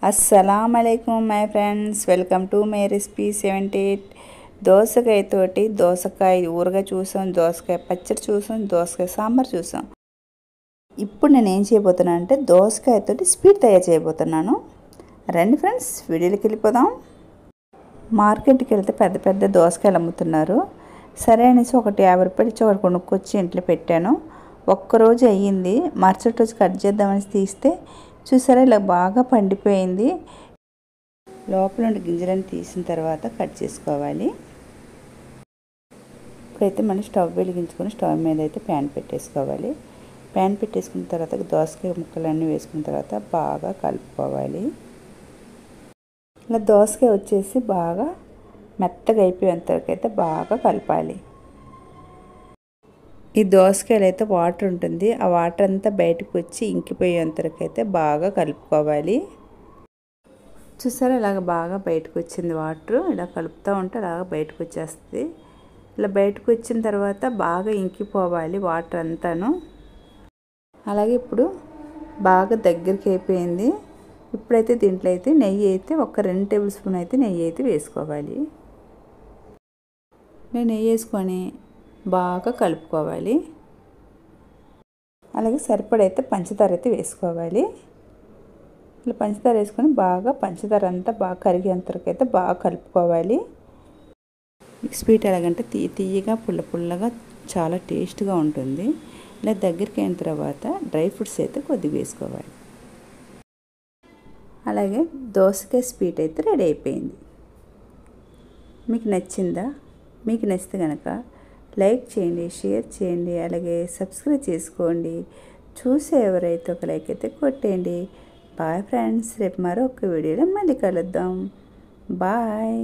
अस्सलामुअलैकुम my friends, welcome to my recipe 78. దోసకాయతోటి దోసకాయ ఊరగా చూసాం, దోసకాయ పచ్చడి చూసాం, దోసకాయ సాంబార్ చూసాం. ఇప్పుడు నేను ఏం చేయబోతున్నాను అంటే దోసకాయతోటి స్వీట్ తయారు చేయబోతున్నాను. రండి ఫ్రెండ్స్, వీడియోలోకి వెళ్ళిపోదాం. మార్కెట్కి వెళ్తే పెద్ద పెద్ద దోసకాయలు అమ్ముతున్నారు. సరే అనేసి ఒకటి 50 రూపాయలు ఇచ్చి ఒకటి కొనుక్కొచ్చి ఇంట్లో పెట్టాను. ఒక్కరోజు అయ్యింది, మరుసటి రోజు కట్ చేద్దామని తీస్తే చూసారా ఇలా బాగా పండిపోయింది. లోపల నుండి గింజలను తీసిన తర్వాత కట్ చేసుకోవాలి. ఇప్పుడైతే మనం స్టవ్ వెలిగించుకొని స్టవ్ మీద అయితే ప్యాన్ పెట్టేసుకోవాలి. ప్యాన్ పెట్టేసుకున్న తర్వాత దోసకాయ ముక్కలన్నీ వేసుకున్న తర్వాత బాగా కలుపుకోవాలి. ఇలా దోసకాయ వచ్చేసి బాగా మెత్తగా అయిపోయేంత వరకు అయితే బాగా కలపాలి. ఈ దోసకాయలు అయితే వాటర్ ఉంటుంది, ఆ వాటర్ అంతా బయటకు వచ్చి ఇంకిపోయేంతవరకు అయితే బాగా కలుపుకోవాలి. చూసారా ఇలాగ బాగా బయటకు వచ్చింది వాటర్. ఇలా కలుపుతూ ఉంటే అలాగ బయటకు వచ్చేస్తుంది. ఇలా బయటకు వచ్చిన తర్వాత బాగా ఇంకిపోవాలి వాటర్ అంతాను. అలాగే ఇప్పుడు బాగా దగ్గరికి అయిపోయింది. ఇప్పుడైతే దీంట్లో అయితే నెయ్యి అయితే ఒక 2 టేబుల్ స్పూన్ అయితే నెయ్యి అయితే వేసుకోవాలి. నేను నెయ్యి వేసుకొని బాగా కలుపుకోవాలి. అలాగే సరిపడైతే పంచదార అయితే వేసుకోవాలి. ఇలా పంచదార వేసుకొని బాగా పంచదార అంతా బాగా కరిగేంతవరకు అయితే బాగా కలుపుకోవాలి. స్వీట్ ఎలాగంటే తీయగా పుల్లగా చాలా టేస్ట్గా ఉంటుంది. ఇలా దగ్గరికి అయిన తర్వాత డ్రై ఫ్రూట్స్ అయితే కొద్దిగా వేసుకోవాలి. అలాగే దోసకాయ స్వీట్ అయితే రెడీ అయిపోయింది. మీకు నచ్చిందా? మీకు నచ్చితే కనుక లైక్ చేయండి, షేర్ చేయండి, అలాగే సబ్స్క్రైబ్ చేసుకోండి. చూసే ఎవరైతే ఒక లైక్ అయితే కొట్టేయండి. బాయ్ ఫ్రెండ్స్, రేపు మరొక వీడియోలో మళ్ళీ కలుద్దాం. బాయ్.